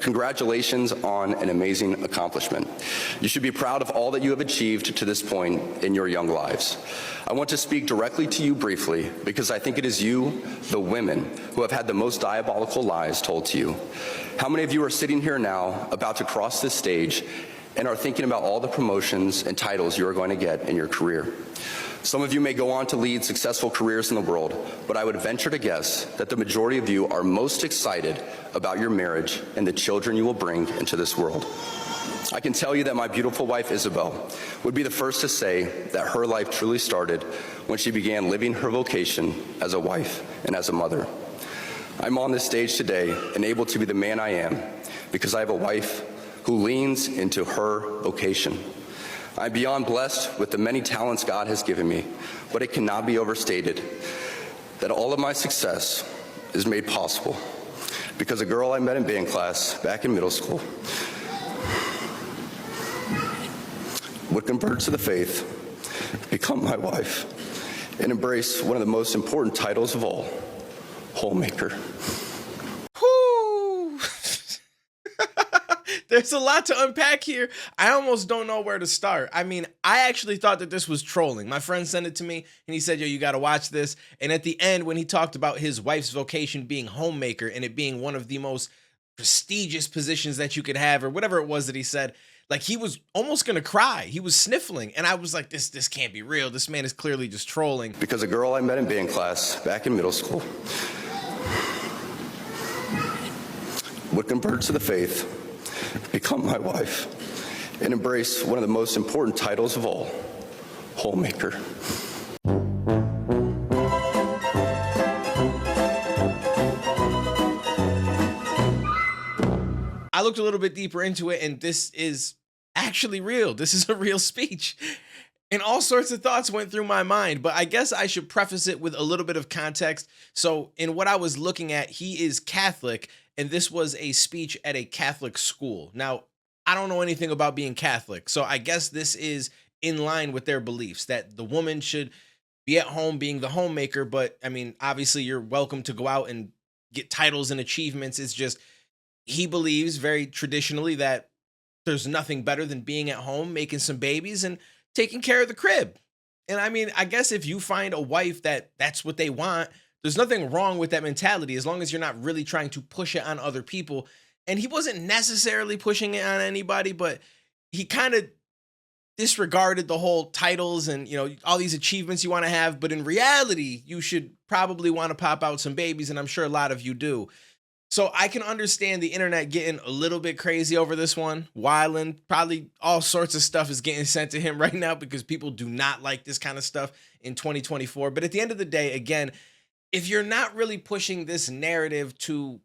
Congratulations on an amazing accomplishment. You should be proud of all that you have achieved to this point in your young lives. I want to speak directly to you briefly because I think it is you, the women, who have had the most diabolical lies told to you. How many of you are sitting here now about to cross this stage and are thinking about all the promotions and titles you are going to get in your career? Some of you may go on to lead successful careers in the world, but I would venture to guess that the majority of you are most excited about your marriage and the children you will bring into this world. I can tell you that my beautiful wife, Isabel, would be the first to say that her life truly started when she began living her vocation as a wife and as a mother. I'm on this stage today and able to be the man I am because I have a wife who leans into her vocation. I'm beyond blessed with the many talents God has given me, but it cannot be overstated that all of my success is made possible because a girl I met in band class back in middle school would convert to the faith, become my wife, and embrace one of the most important titles of all, homemaker. There's a lot to unpack here. I almost don't know where to start. I mean, I actually thought that this was trolling. My friend sent it to me and he said, yo, you got to watch this. And at the end, when he talked about his wife's vocation being homemaker and it being one of the most prestigious positions that you could have, or whatever it was that he said, like he was almost going to cry. He was sniffling. And I was like, this can't be real. This man is clearly just trolling. Because a girl I met in band class back in middle school would convert to the faith, become my wife, and embrace one of the most important titles of all, homemaker. I looked a little bit deeper into it, and this is actually real. This is a real speech. And all sorts of thoughts went through my mind, but I guess I should preface it with a little bit of context. So in what I was looking at, he is Catholic, and this was a speech at a Catholic school. Now, I don't know anything about being Catholic, so I guess this is in line with their beliefs, that the woman should be at home being the homemaker, but I mean, obviously you're welcome to go out and get titles and achievements. It's just, he believes very traditionally that there's nothing better than being at home, making some babies, and taking care of the crib. And I mean, I guess if you find a wife that's what they want, there's nothing wrong with that mentality as long as you're not really trying to push it on other people. And he wasn't necessarily pushing it on anybody, but he kind of disregarded the whole titles and, you know, all these achievements you want to have. But in reality, you should probably want to pop out some babies. And I'm sure a lot of you do. So I can understand the internet getting a little bit crazy over this one. Wyland, probably all sorts of stuff is getting sent to him right now because people do not like this kind of stuff in 2024. But at the end of the day, again, if you're not really pushing this narrative to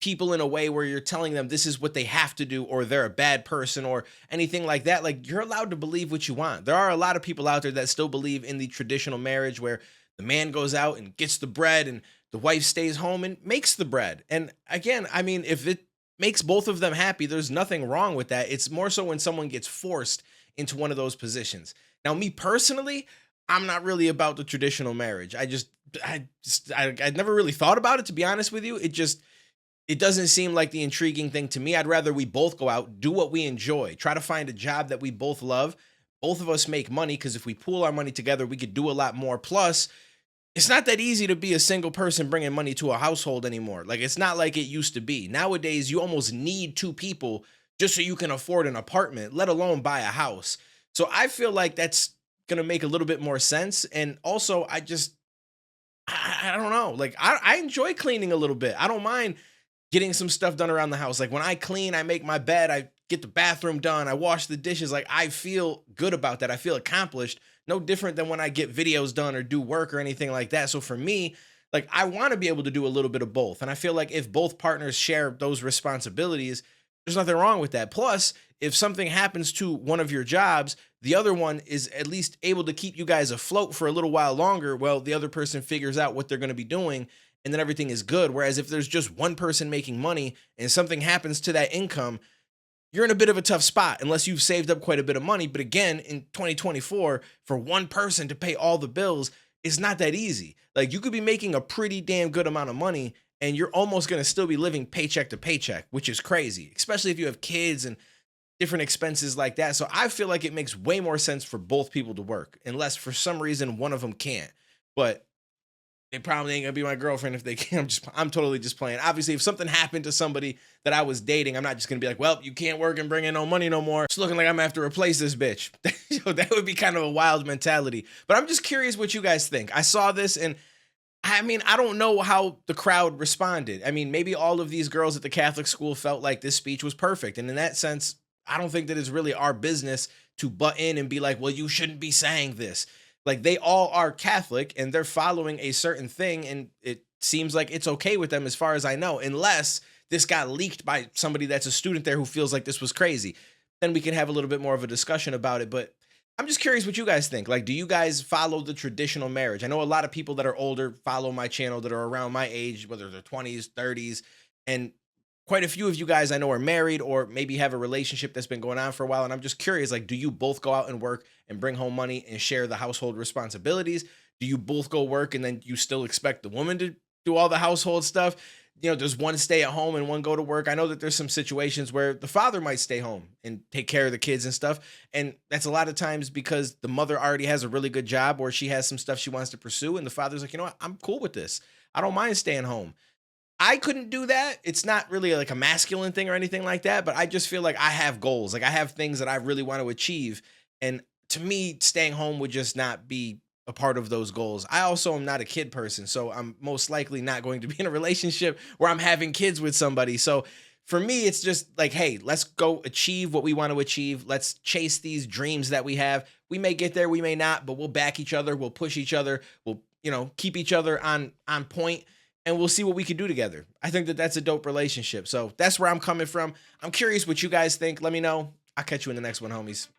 people in a way where you're telling them this is what they have to do or they're a bad person or anything like that, like you're allowed to believe what you want. There are a lot of people out there that still believe in the traditional marriage where the man goes out and gets the bread and the wife stays home and makes the bread. And again, I mean, if it makes both of them happy, there's nothing wrong with that. It's more so when someone gets forced into one of those positions. Now, me personally, I'm not really about the traditional marriage. I never really thought about it, to be honest with you. It doesn't seem like the intriguing thing to me. I'd rather we both go out, do what we enjoy, try to find a job that we both love. Both of us make money because if we pool our money together, we could do a lot more. Plus, it's not that easy to be a single person bringing money to a household anymore. Like, it's not like it used to be. Nowadays, you almost need two people just so you can afford an apartment, let alone buy a house. So I feel like that's going to make a little bit more sense. And also, I don't know. Like, I enjoy cleaning a little bit. I don't mind getting some stuff done around the house. Like, when I clean, I make my bed, I get the bathroom done, I wash the dishes. Like, I feel good about that. I feel accomplished. No different than when I get videos done or do work or anything like that. So for me, like, I want to be able to do a little bit of both. And I feel like if both partners share those responsibilities, there's nothing wrong with that. Plus, if something happens to one of your jobs, the other one is at least able to keep you guys afloat for a little while longer. Well, the other person figures out what they're going to be doing and then everything is good. Whereas if there's just one person making money and something happens to that income, you're in a bit of a tough spot unless you've saved up quite a bit of money. But again, in 2024, for one person to pay all the bills, it's not that easy. Like, you could be making a pretty damn good amount of money and you're almost going to still be living paycheck to paycheck, which is crazy, especially if you have kids and different expenses like that. So I feel like it makes way more sense for both people to work, unless for some reason one of them can't. But they probably ain't gonna be my girlfriend if they can. I'm totally just playing. Obviously, if something happened to somebody that I was dating, I'm not just gonna be like, well, you can't work and bring in no money no more. It's looking like I'm gonna have to replace this bitch. That would be kind of a wild mentality. But I'm just curious what you guys think. I saw this, and I mean, I don't know how the crowd responded. I mean, maybe all of these girls at the Catholic school felt like this speech was perfect. And in that sense, I don't think that it's really our business to butt in and be like, well, you shouldn't be saying this. Like, they all are Catholic and they're following a certain thing, and it seems like it's okay with them as far as I know, unless this got leaked by somebody that's a student there who feels like this was crazy. Then we can have a little bit more of a discussion about it. But I'm just curious what you guys think. Like, do you guys follow the traditional marriage? I know a lot of people that are older follow my channel that are around my age, whether they're 20s, 30s, and quite a few of you guys I know are married or maybe have a relationship that's been going on for a while. And I'm just curious, like, do you both go out and work and bring home money and share the household responsibilities? Do you both go work and then you still expect the woman to do all the household stuff? You know, does one stay at home and one go to work? I know that there's some situations where the father might stay home and take care of the kids and stuff. And that's a lot of times because the mother already has a really good job or she has some stuff she wants to pursue. And the father's like, you know what? I'm cool with this. I don't mind staying home. I couldn't do that. It's not really like a masculine thing or anything like that, but I just feel like I have goals. Like, I have things that I really want to achieve. And to me, staying home would just not be a part of those goals. I also am not a kid person, so I'm most likely not going to be in a relationship where I'm having kids with somebody. So for me, it's just like, hey, let's go achieve what we want to achieve. Let's chase these dreams that we have. We may get there, we may not, but we'll back each other. We'll push each other. We'll, keep each other on point, and we'll see what we can do together. I think that that's a dope relationship. So that's where I'm coming from. I'm curious what you guys think. Let me know. I'll catch you in the next one, homies.